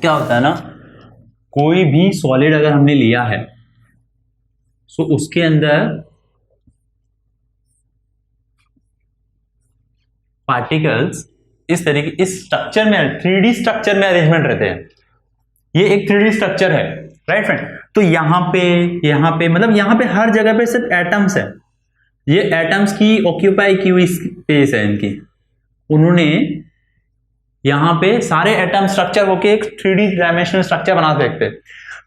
क्या होता है ना, कोई भी सॉलिड अगर हमने लिया है सो उसके अंदर पार्टिकल्स इस तरीके इस स्ट्रक्चर में 3D स्ट्रक्चर में अरेंजमेंट रहते हैं। ये एक 3D स्ट्रक्चर है, राइट फ्रेंड। तो यहाँ पे मतलब यहाँ पे हर जगह पे सिर्फ एटम्स है, ये एटम्स की ऑक्यूपाई की हुई स्पेस है इनकी। उन्होंने यहाँ पे सारे एटम स्ट्रक्चर होके एक 3D डायमेंशनल स्ट्रक्चर बना सकते हैं।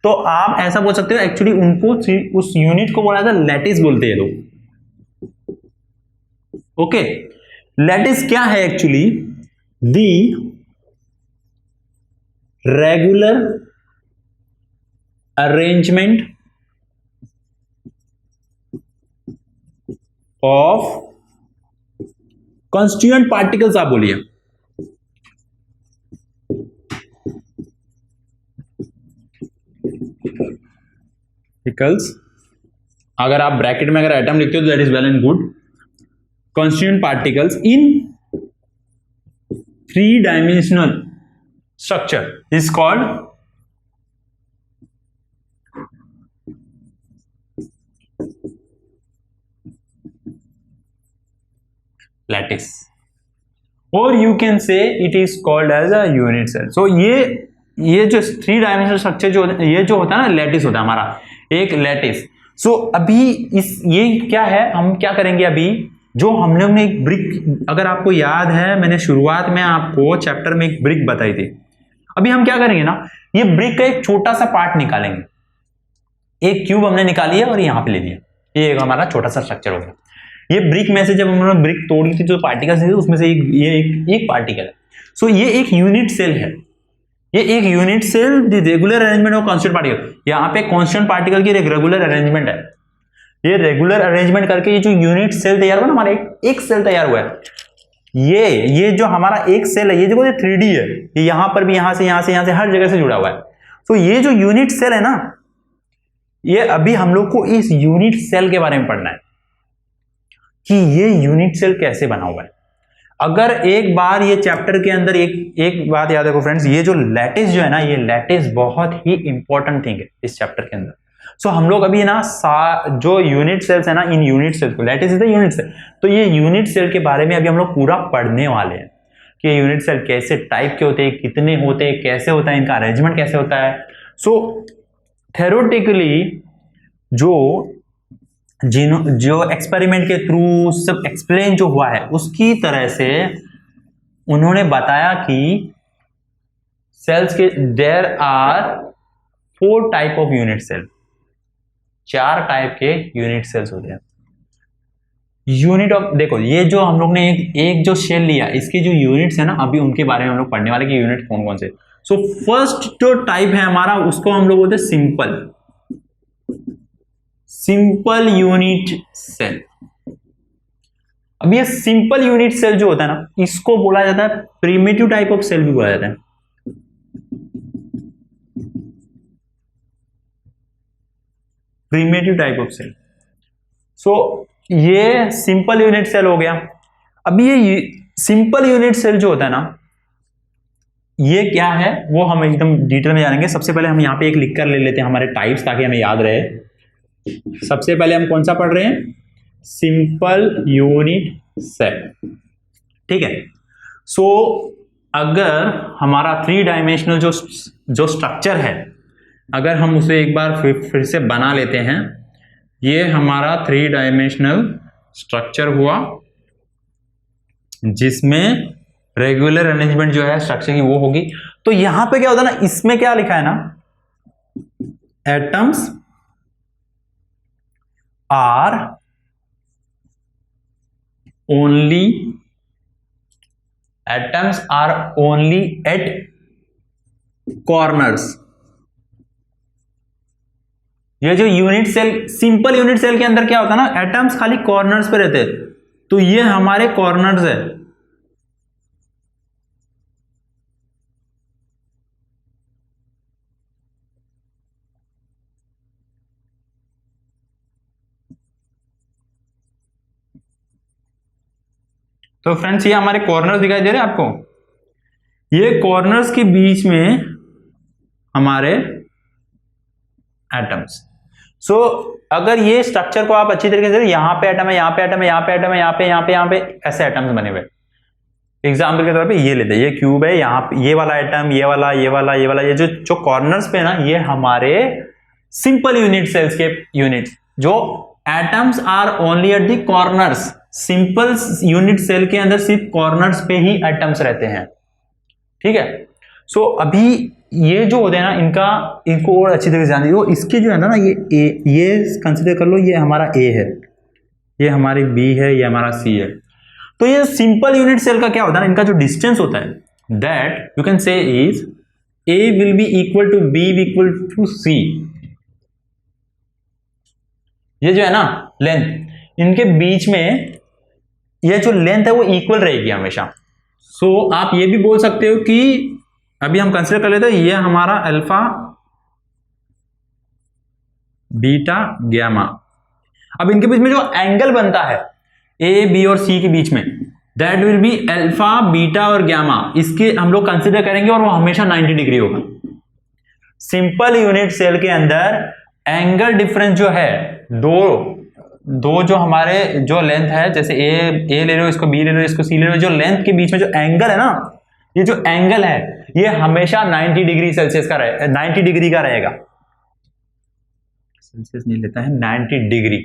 तो आप ऐसा बोल सकते हो, एक्चुअली उनको उस यूनिट को बोला जाता है लैटिस बोलते हैं लोग। ओके, लैटिस क्या है actually? The regular arrangement of constituent particles आप बोलिए। पार्टिकल्स, अगर आप ब्रैकेट में अगर एटम लिखते हो तो that is well and good. Constituent particles in 3 dimensional structure is called lattice, और you can say it is called as a unit cell. So ये जो 3 डायमेंशनल स्ट्रक्चर जो ये जो होता है ना, लैटिस होता है हमारा एक लैटिस। सो अभी ये क्या है, हम क्या करेंगे अभी, जो हम लोग ने एक ब्रिक, अगर आपको याद है मैंने शुरुआत में आपको चैप्टर में एक ब्रिक बताई थी। अभी हम क्या करेंगे ना, ये ब्रिक का एक छोटा सा पार्ट निकालेंगे। एक क्यूब हमने निकाली है और यहां पे ले लिया, ये एक हमारा छोटा सा स्ट्रक्चर हो गया। ये ब्रिक में से जब हमने ब्रिक तोड़ी थी जो पार्टिकल्स थे उसमें से एक पार्टिकल है। सो ये एक यूनिट सेल है, ये एक unit cell the regular arrangement of constant particle. यहाँ पे कांस्टेंट पार्टिकल की एक रेगुलर अरेंजमेंट है। ये रेगुलर अरेंजमेंट करके ये जो यूनिट सेल तैयार हुआ ना, हमारा एक सेल तैयार हुआ है। ये जो हमारा एक सेल है, ये जो 3D है, ये यहां पर भी यहां से हर जगह से जुड़ा हुआ है। तो ये जो यूनिट सेल है ना, ये अभी हम लोग को इस यूनिट सेल के बारे में पढ़ना है कि ये यूनिट सेल कैसे बना हुआ है। अगर एक बार ये चैप्टर के अंदर एक बात याद रखो फ्रेंड्स, ये जो लैटिस जो है ना, ये लैटिस बहुत ही इंपॉर्टेंट थिंग है इस चैप्टर के अंदर। सो हम लोग अभी ना जो यूनिट सेल्स है ना, इन यूनिट सेल्स को, lattice is the unit cell, तो ये यूनिट सेल के बारे में अभी हम लोग पूरा पढ़ने वाले हैं कि यूनिट सेल कैसे टाइप के होते हैं, कितने होते हैं, कैसे होता है, इनका अरेंजमेंट कैसे होता है। सो थ्योरेटिकली जो एक्सपेरिमेंट के थ्रू सब एक्सप्लेन जो हुआ है, उसकी तरह से उन्होंने बताया कि सेल्स के there are 4 type of unit cell, 4 type के यूनिट सेल्स होते हैं। यूनिट ऑफ, देखो ये जो हम लोग ने एक जो सेल लिया, इसके जो यूनिट्स है ना, अभी उनके बारे में हम लोग पढ़ने वाले कि यूनिट कौन कौन से। सो फर्स्ट जो टाइप है हमारा, उसको हम लोग बोलते हैं सिंपल यूनिट सेल। अब ये सिंपल यूनिट सेल जो होता है ना, इसको बोला जाता है प्रिमिटिव टाइप ऑफ सेल भी बोला जाता है। Primitive type of cell. So ये सिंपल यूनिट सेल हो गया। अब ये सिंपल यूनिट सेल जो होता है ना, ये क्या है वो हम एकदम डिटेल में जानेंगे। सबसे पहले हम यहां पे एक लिख कर ले लेते हैं हमारे टाइप्स, ताकि हमें याद रहे। सबसे पहले हम कौन सा पढ़ रहे हैं? सिंपल यूनिट सेल, ठीक है। सो अगर हमारा 3 डायमेंशनल जो स्ट्रक्चर है, अगर हम उसे एक बार फिर से बना लेते हैं, ये हमारा 3 डायमेंशनल स्ट्रक्चर हुआ जिसमें रेगुलर अरेंजमेंट जो है स्ट्रक्चर की वो होगी। तो यहां पे क्या होता है ना, इसमें क्या लिखा है ना, atoms are only at corners. ये जो unit cell, simple unit cell के अंदर क्या होता है ना, एटम्स खाली कॉर्नर्स पे रहते हैं। तो ये हमारे कॉर्नर्स है। तो फ्रेंड्स ये हमारे कॉर्नर्स दिखाई दे रहे हैं आपको। ये कॉर्नर्स के बीच में हमारे एटम्स। सो अगर ये स्ट्रक्चर को आप अच्छी तरीके से, यहाँ पे एटम है, यहाँ पे एटम है, यहाँ पे एटम है, यहाँ पे यहाँ पे यहाँ पे ऐसे एटम्स बने हुए। एग्जाम्पल के तौर पे ये लेते हैं, ये क्यूब है, यहाँ पे ये वाला एटम, ये वाला, ये वाला, ये वाला, ये जो जो कॉर्नर्स पे ना, ये हमारे सिंपल यूनिट सेल्स के यूनिट, जो atoms are only at the corners. Simple unit cell के अंदर सिर्फ कॉर्नर्स पे ही एटम्स रहते हैं, ठीक है। सो अभी ये जो होते हैं ना, इनको और अच्छी तरह से जान दीजिए। इसके जो है ना, ये कंसिडर कर लो, ये हमारा ए है, ये हमारी बी है, ये हमारा सी है। तो ये सिंपल यूनिट सेल का क्या होता है ना, इनका जो डिस्टेंस होता है, that you can say is A will be equal to B equal to C. ये जो है ना लेंथ, इनके बीच में ये जो लेंथ है वो इक्वल रहेगी हमेशा। सो आप ये भी बोल सकते हो कि अभी हम कंसिडर कर लेते हैं, ये हमारा अल्फा, बीटा, गामा। अब इनके बीच में जो एंगल बनता है ए, बी और सी के बीच में, that will be alpha, beta और गामा। इसके हम लोग कंसिडर करेंगे और वो हमेशा 90 डिग्री होगा। सिंपल यूनिट सेल के अंदर एंगल डिफरेंस जो है, दो जो हमारे जो लेंथ है, जैसे ए ले लो, इसको बी ले लो, इसको सी ले लो, जो लेंथ के बीच में जो एंगल है ना, ये जो एंगल है ये हमेशा 90 डिग्री सेल्सियस का रहेगा, 90 डिग्री का रहेगा। सेल्सियस नहीं लेता है, 90 डिग्री,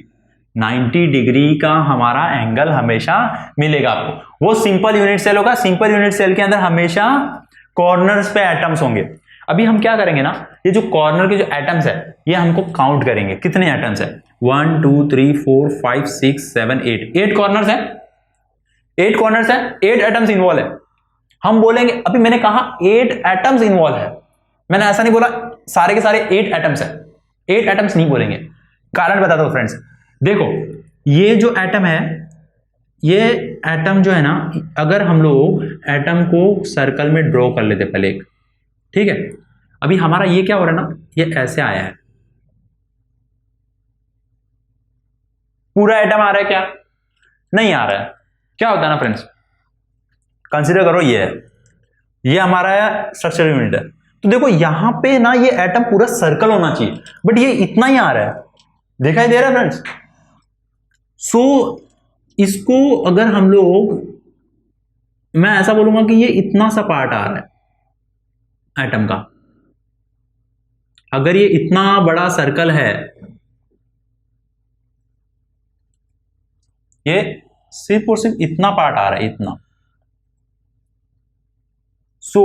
90 डिग्री का हमारा एंगल हमेशा मिलेगा आपको। वो सिंपल यूनिट सेल होगा। सिंपल यूनिट सेल के अंदर हमेशा कॉर्नर्स पे एटम्स होंगे। अभी हम क्या करेंगे ना, ये जो कॉर्नर के जो एटम्स है, ये हमको काउंट करेंगे, कितने एटम्स है। 1 2 3 4 5 6 7 8 कॉर्नर्स है, 8 कॉर्नर्स है, 8 एटम्स इन्वॉल्व है। हम बोलेंगे, अभी मैंने कहा 8 एटम्स इन्वॉल्व है, मैंने ऐसा नहीं बोला सारे के सारे 8 एटम्स है, 8 एटम्स नहीं बोलेंगे। कारण बताता हूं फ्रेंड्स, देखो ये जो एटम है, ये एटम जो है ना, अगर हम लोग एटम को सर्कल में ड्रॉ कर लेते पहले एक, ठीक है। अभी हमारा ये क्या हो रहा है ना, ये ऐसे आया है, पूरा एटम आ रहा है क्या, नहीं आ रहा है। क्या होता है ना फ्रेंड्स, कंसीडर करो ये है, ये हमारा स्ट्रक्चर यूनिट है। तो देखो यहां पे ना ये एटम पूरा सर्कल होना चाहिए, बट ये इतना ही आ रहा है, दिखाई दे रहा है फ्रेंड्स। सो इसको अगर हम लोग, मैं ऐसा बोलूंगा कि ये इतना सा पार्ट आ रहा है एटम का। अगर ये इतना बड़ा सर्कल है, ये सिर्फ और सिर्फ इतना पार्ट आ रहा है, इतना। सो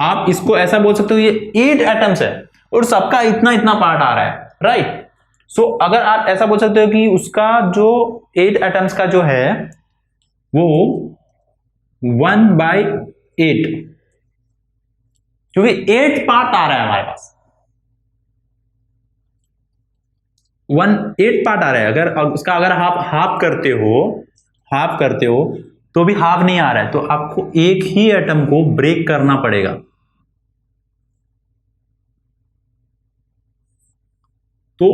आप इसको ऐसा बोल सकते हो, ये 8 एटम्स है और सबका इतना इतना पार्ट आ रहा है, राइट। सो अगर आप ऐसा बोल सकते हो कि उसका जो 8 एटम्स का जो है वो 1/8, क्योंकि 8 पार्ट आ रहा है हमारे पास, 8 पार्ट आ रहा है। अगर उसका अगर आप हाफ करते हो तो भी हाफ नहीं आ रहा है, तो आपको एक ही एटम को ब्रेक करना पड़ेगा। तो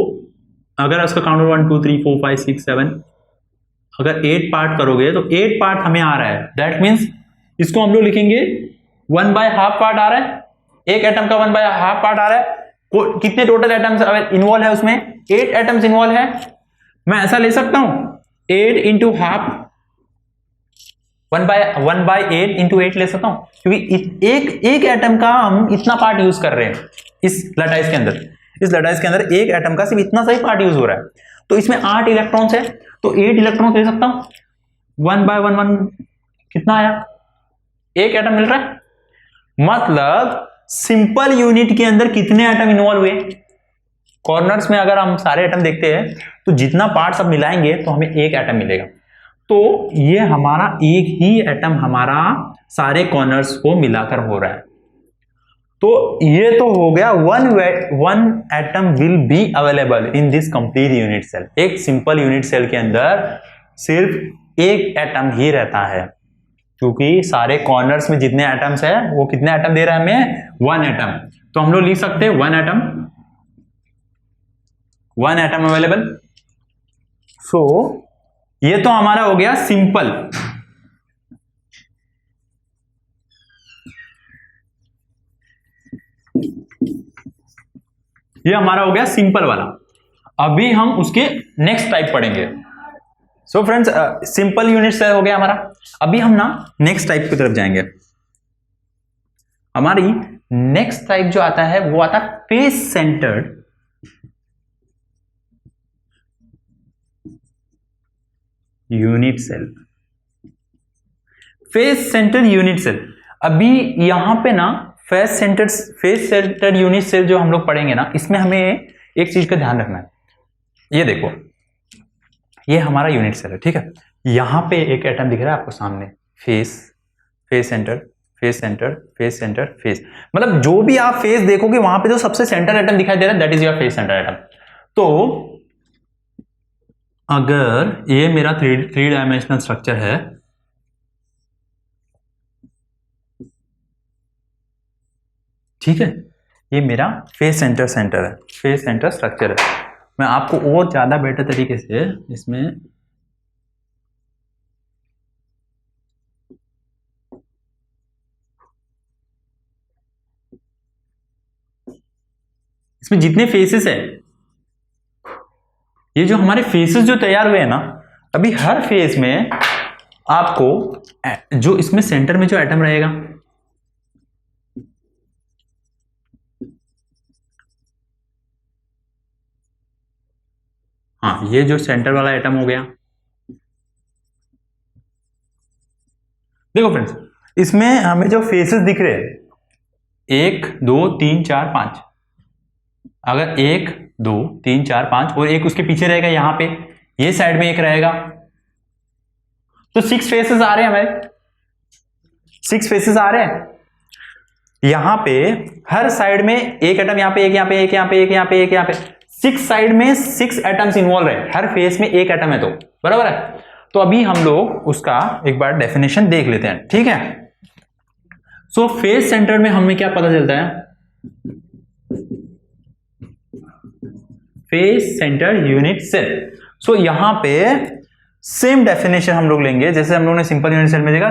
अगर उसका काउंट 1 2 3 4 5 6 7, अगर 8 पार्ट करोगे तो 8 पार्ट हमें आ रहा है, दैट मीन्स इसको हम लोग लिखेंगे 1/2 पार्ट आ रहा है, एक एटम का 1/2 पार्ट आ रहा है। कितने टोटल एटम्स इन्वॉल्व है उसमें, 8 एटम्स इन्वॉल्व है। मैं ऐसा ले सकता हूं 8 इंटू हाफ, 1/8 इंटू 8 ले सकता हूं, क्योंकि एक एटम का हम इतना पार्ट यूज कर रहे हैं इस लटाइस के अंदर। इस लटाइस के अंदर एक एटम का सिर्फ इतना सा ही पार्ट यूज हो रहा है, तो इसमें 8 इलेक्ट्रॉन्स है, तो 8 इलेक्ट्रॉन्स ले सकता हूं। 1/1 कितना आया, एक एटम मिल रहा है। मतलब सिंपल यूनिट के अंदर कितने एटम इन्वॉल्व हुए, कॉर्नर्स में अगर हम सारे एटम देखते हैं तो जितना पार्ट सब मिलाएंगे तो हमें एक एटम मिलेगा। तो ये हमारा एक ही एटम हमारा सारे कॉर्नर्स को मिलाकर हो रहा है। तो ये तो हो गया one atom will be available in this complete unit cell. एक सिंपल यूनिट सेल के अंदर सिर्फ एक एटम ही रहता है, क्योंकि सारे कॉर्नर्स में जितने एटम्स है वो कितने एटम दे रहा है हमें, 1 एटम। तो हम लोग लिख सकते हैं 1 एटम अवेलेबल। सो ये तो हमारा हो गया सिंपल। ये हमारा हो गया सिंपल वाला। अभी हम उसके नेक्स्ट टाइप पढ़ेंगे। So friends, simple unit cell हो गया हमारा। अभी हम ना नेक्स्ट टाइप की तरफ जाएंगे। हमारी नेक्स्ट टाइप जो आता है वो आता है face centred unit cell. Face centred unit cell. अभी यहां पे ना फेस सेंटर्ड यूनिट सेल जो हम लोग पढ़ेंगे ना, इसमें हमें एक चीज का ध्यान रखना है। ये देखो, ये हमारा यूनिट सेल है, ठीक है। यहां पे एक एटम दिख रहा है आपको सामने, फेस सेंटर, मतलब जो भी आप फेस देखोगे वहां पे जो सबसे सेंटर एटम दिखाई दे रहा है that is your face centre atom. तो अगर ये मेरा थ्री डायमेंशनल स्ट्रक्चर है, ठीक है, ये मेरा फेस सेंटर स्ट्रक्चर है। मैं आपको और ज्यादा बेटर तरीके से इसमें जितने फेसेस है, ये जो हमारे फेसेस जो तैयार हुए हैं ना, अभी हर फेस में आपको जो इसमें सेंटर में जो एटम रहेगा, हाँ, ये जो सेंटर वाला एटम हो गया। देखो फ्रेंड्स, इसमें हमें जो फेसेस दिख रहे हैं 1 2 3 4 5, अगर 1 2 3 4 5 और एक उसके पीछे रहेगा, यहां पे ये साइड में एक रहेगा, तो 6 फेसेस आ रहे हैं हमें, 6 फेसेस आ रहे हैं। यहां पे हर साइड में एक एटम, यहां पे एक, यहां पे एक, यहां पे एक, यहां पे एक, यहां पे 6 साइड में 6 एटम्स इन्वॉल्व है। हर फेस में एक एटम है, तो बराबर है। तो अभी हम लोग उसका एक बार डेफिनेशन देख लेते हैं, ठीक है। सो फेस सेंटर में हमें क्या पता चलता है, फेस सेंटर यूनिट सेल। सो यहां पे सेम डेफिनेशन हम लोग लेंगे जैसे हम लोग ने सिंपल यूनिट सेल में देखा।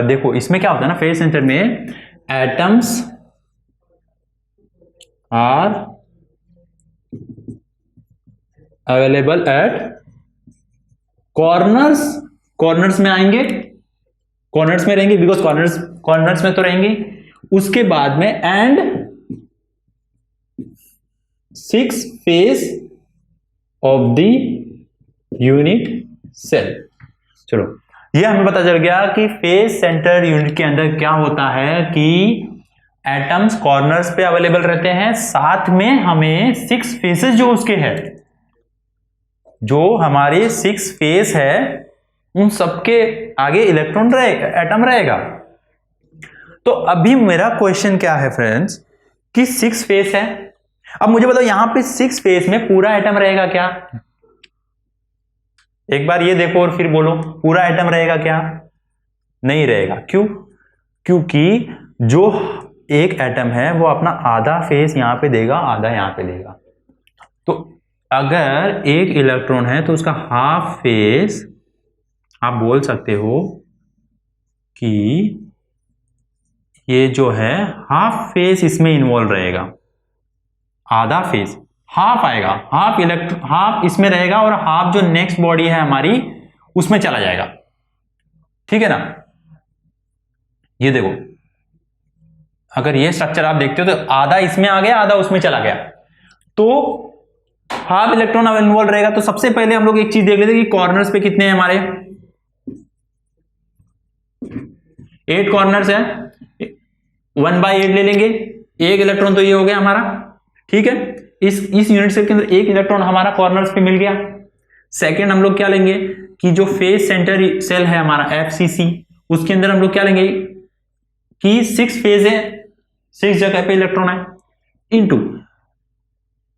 देखो इसमें क्या होता है ना, फेस सेंटर में atoms are available at corners में आएंगे, कॉर्नर्स में रहेंगे, बिकॉज कॉर्नर्स में तो रहेंगे। उसके बाद में and 6 face of the unit cell. चलो, ये हमें पता चल गया कि फेस सेंटर यूनिट के अंदर क्या होता है कि एटम्स कॉर्नर्स पे अवेलेबल रहते हैं, साथ में हमें 6 फेसेस जो उसके है, जो हमारे 6 फेस है, उन सबके आगे इलेक्ट्रॉन एटम रहेगा। तो अभी मेरा क्वेश्चन क्या है फ्रेंड्स, कि 6 फेस है। अब मुझे बताओ यहां पे 6 फेस में पूरा एटम रहेगा क्या? एक बार ये देखो और फिर बोलो, पूरा एटम रहेगा क्या? नहीं रहेगा। क्यों? क्योंकि जो एक एटम है वो अपना आधा फेस यहां पे देगा, आधा यहां पे देगा। तो अगर एक इलेक्ट्रॉन है तो उसका हाफ फेस आप बोल सकते हो कि ये जो है हाफ फेस इसमें इन्वॉल्व रहेगा, आधा फेस हाफ आएगा, हाफ इसमें रहेगा और हाफ जो नेक्स्ट बॉडी है हमारी उसमें चला जाएगा, ठीक है ना। ये देखो, अगर ये स्ट्रक्चर आप देखते हो तो आधा इसमें आ गया, आधा उसमें चला गया, तो हाफ इलेक्ट्रॉन अब इन्वॉल्व रहेगा। तो सबसे पहले हम लोग एक चीज देख लेते हैं कि कॉर्नर्स पे कितने हैं हमारे। 8 कॉर्नर्स है, 1/8 ले लेंगे, एक इलेक्ट्रॉन तो ये हो गया हमारा, ठीक है। इस यूनिट सेल के अंदर एक इलेक्ट्रॉन हमारा कॉर्नर्स पे मिल गया। सेकंड हम लोग क्या लेंगे कि जो फेस सेंटर सेल है हमारा FCC, उसके अंदर हम लोग क्या लेंगे कि 6 फेज है, 6 जगह पे इलेक्ट्रॉन है, इनटू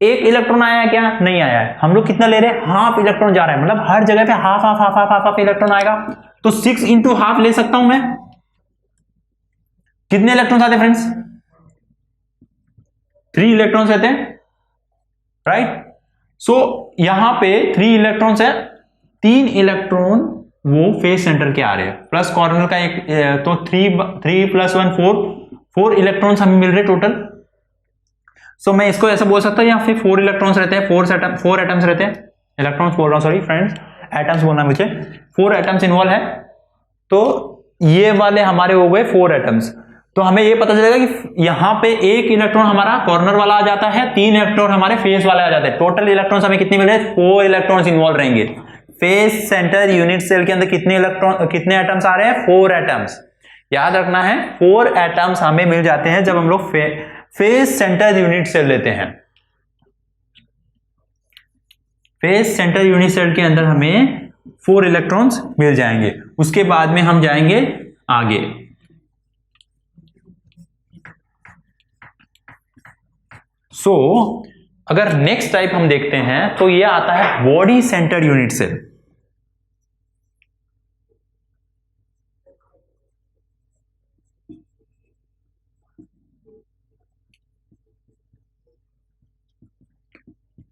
एक इलेक्ट्रॉन आया है क्या? नहीं आया है। हम लोग कितना ले रहे हैं? हाफ इलेक्ट्रॉन जा रहा है, मतलब हर जगह पे half half half half half electron आएगा। तो 6 इंटू हाफ ले सकता हूं मैं। कितने इलेक्ट्रॉन आते हैं फ्रेंड्स? 3 इलेक्ट्रॉन्स रहते हैं, राइट। सो यहां पे 3 इलेक्ट्रॉन्स है, 3 इलेक्ट्रॉन वो फेस सेंटर के आ रहे हैं, प्लस कॉर्नर का एक, तो 3 + 1 4 इलेक्ट्रॉन्स हमें मिल रहे टोटल। सो मैं इसको ऐसा बोल सकता हूँ, या फिर 4 इलेक्ट्रॉन्स रहते हैं, 4 एटम्स रहते हैं, इलेक्ट्रॉन्स बोल रहा हूँ, सॉरी फ्रेंड्स, एटम्स बोलना मुझे, 4 एटम्स इन्वॉल्व है। तो ये वाले हमारे हो गए 4 एटम्स। तो हमें ये पता चलेगा कि यहाँ पे एक इलेक्ट्रॉन हमारा कॉर्नर वाला आ जाता है, 3 इलेक्ट्रॉन हमारे फेस वाले आ जाते हैं। टोटल इलेक्ट्रॉन्स हमें कितने मिल रहे हैं? 4 इलेक्ट्रॉन्स इन्वॉल्व रहेंगे। फेस सेंटर यूनिट सेल के अंदर कितने एटम्स आ रहे हैं? 4 एटम्स। याद रखना है 4 एटम्स हमें मिल जाते हैं जब हम लोग फेस सेंटर यूनिट सेल लेते हैं। फेस सेंटर यूनिट सेल के अंदर हमें 4 इलेक्ट्रॉन्स मिल जाएंगे। उसके बाद में हम जाएंगे आगे। अगर नेक्स्ट टाइप हम देखते हैं तो ये आता है body centre unit cell.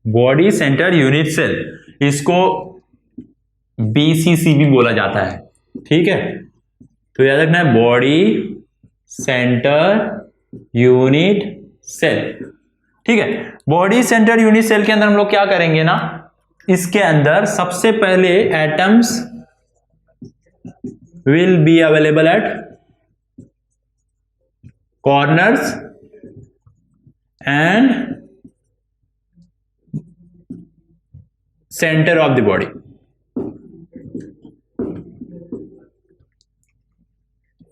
Body centre unit cell, इसको बीसीसी भी बोला जाता है, ठीक है। तो याद रखना है बॉडी सेंटर यूनिट सेल, ठीक है। बॉडी सेंटर यूनिट सेल के अंदर हम लोग क्या करेंगे ना, इसके अंदर सबसे पहले atoms will be available at corners and centre of the body.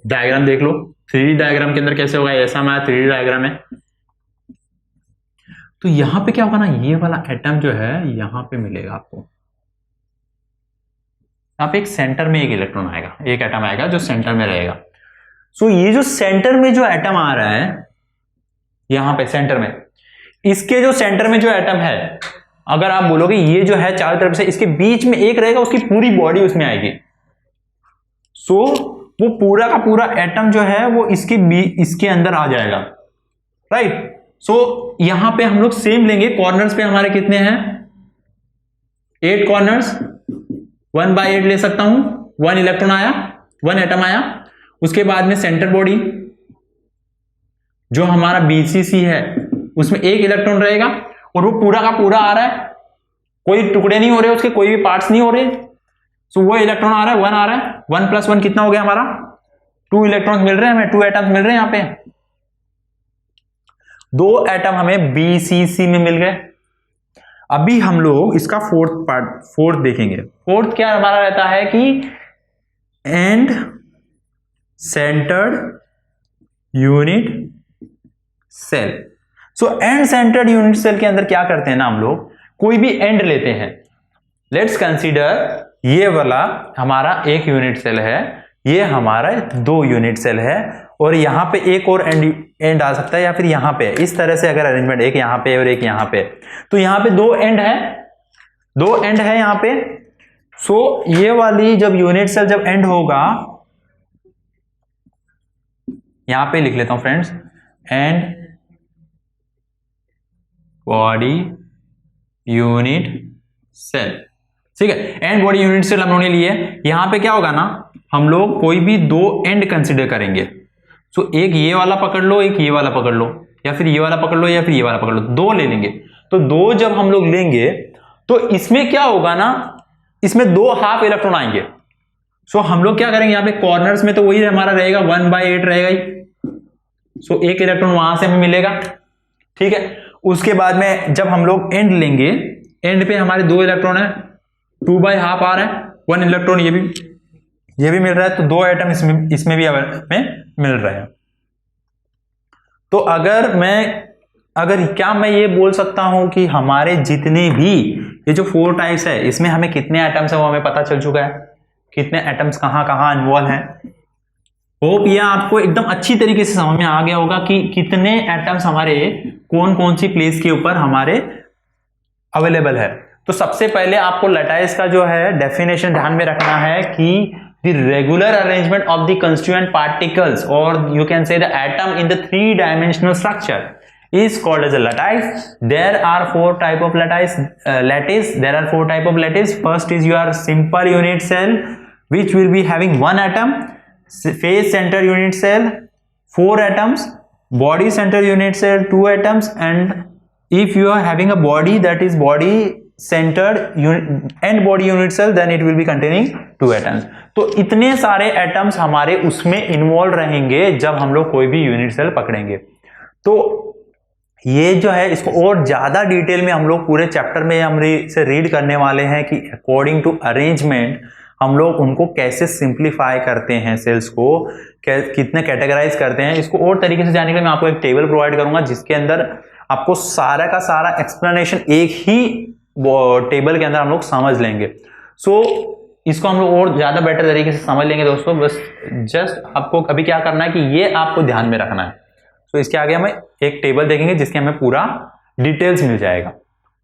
Diagram देख लो, 3D डायग्राम के अंदर कैसे होगा, ऐसा हमारा 3D डायग्राम है। तो यहां पे क्या होगा ना, ये वाला एटम जो है यहां पे मिलेगा आपको। यहां पे एक सेंटर में एक इलेक्ट्रॉन आएगा, एक एटम आएगा जो सेंटर में रहेगा। सो ये जो सेंटर में जो एटम आ रहा है यहां पे सेंटर में, इसके जो सेंटर में जो एटम है, अगर आप बोलोगे ये जो है चारों तरफ से, इसके बीच में एक रहेगा, उसकी पूरी बॉडी उसमें आएगी। सो वो पूरा का पूरा एटम जो है वो इसके अंदर आ जाएगा, राइट। सो यहां पे हम लोग सेम लेंगे। कॉर्नर्स पे हमारे कितने हैं? 8 कॉर्नर्स, 1/8 ले सकता हूं। 1 इलेक्ट्रॉन आया, 1 एटम आया। उसके बाद में सेंटर बॉडी जो हमारा बीसीसी है उसमें 1 इलेक्ट्रॉन रहेगा, और वो पूरा का पूरा आ रहा है, कोई टुकड़े नहीं हो रहे उसके, कोई भी पार्ट्स नहीं हो रहे। सो वो इलेक्ट्रॉन आ रहा है, 1 आ रहा है। 1 + 1 कितना हो गया हमारा? 2 इलेक्ट्रॉन्स मिल रहे हैं हमें, 2 एटम्स मिल रहे हैं यहां पे। 2 एटम हमें बीसीसी में मिल गए। अभी हम लोग इसका फोर्थ देखेंगे। फोर्थ क्या हमारा रहता है कि end centred unit cell. So end centred unit cell के अंदर क्या करते हैं ना, हम लोग कोई भी एंड लेते हैं। लेट्स कंसीडर ये वाला हमारा एक यूनिट सेल है, ये हमारा 2 यूनिट सेल है, और यहां पे एक और एंड आ सकता है, या फिर यहां पे इस तरह से अगर अरेंजमेंट, एक यहां पे और एक यहां पे, तो यहां पे 2 एंड है, 2 एंड है यहां पे। सो ये वाली जब यूनिट सेल जब एंड होगा, यहां पे लिख लेता हूं friends, end body unit cell, ठीक है। एंड बॉडी यूनिट सेल हम लोगों ने लिए। यहां पे क्या होगा ना, हम लोग कोई भी 2 एंड कंसीडर करेंगे। सो एक ये वाला पकड़ लो, एक ये वाला पकड़ लो, या फिर ये वाला पकड़ लो, या फिर ये वाला पकड़ लो, 2 ले लेंगे। तो 2 जब हम लोग लेंगे तो इसमें क्या होगा ना, इसमें 2 हाफ इलेक्ट्रॉन आएंगे। सो हम लोग क्या करेंगे, यहां पे कॉर्नर्स में तो वही हमारा रहेगा, 1/8 रहेगा ही। सो एक इलेक्ट्रॉन वहां से हमें मिलेगा, ठीक है। उसके बाद में जब हम लोग एंड लेंगे, एंड पे हमारे 2 इलेक्ट्रॉन है, 2/2 आ रहा है, 1 इलेक्ट्रॉन ये भी मिल रहा है, तो 2 एटम इसमें भी हमें मिल रहे हैं। तो अगर क्या मैं ये बोल सकता हूं कि हमारे जितने भी ये जो 4 टाइप्स है, इसमें हमें कितने एटम्स है वो हमें पता चल चुका है, कितने एटम्स कहां कहां इन्वॉल्व हैं। होप ये आपको एकदम अच्छी तरीके से समझ में आ गया होगा कि कितने एटम्स हमारे कौन कौन सी प्लेस के ऊपर हमारे अवेलेबल है। तो सबसे पहले आपको लैटिस का जो है डेफिनेशन ध्यान में रखना है कि the regular arrangement of the constituent particles, और you can say the atom in the 3-dimensional structure is called as a lattice. There are 4 type of lattice. There are 4 type of lattice. First is your simple unit cell, which will be having 1 atom. Phase center unit cell, 4 atoms. body center unit cell 2 atoms, and if you are having a body that is body centered and body unit cell, then it will be containing 2 atoms. तो इतने सारे atoms हमारे उसमें involve रहेंगे जब हम लोग कोई भी यूनिट सेल पकड़ेंगे. तो ये जो है इसको और ज्यादा डिटेल में हम लोग पूरे चैप्टर में हम से रीड करने वाले हैं कि अकॉर्डिंग टू अरेंजमेंट हम लोग उनको कैसे सिंप्लीफाई करते हैं, सेल्स को कितने कैटेगराइज करते हैं. इसको और तरीके से जानने के लिए मैं आपको एक टेबल प्रोवाइड करूंगा जिसके अंदर आपको सारा का सारा एक्सप्लेनेशन एक ही टेबल के अंदर हम लोग समझ लेंगे. सो इसको हम लोग और ज्यादा बेटर तरीके से समझ लेंगे दोस्तों. बस जस्ट आपको अभी क्या करना है कि ये आपको ध्यान में रखना है. तो इसके आगे हमें एक टेबल देखेंगे जिसके हमें पूरा डिटेल्स मिल जाएगा.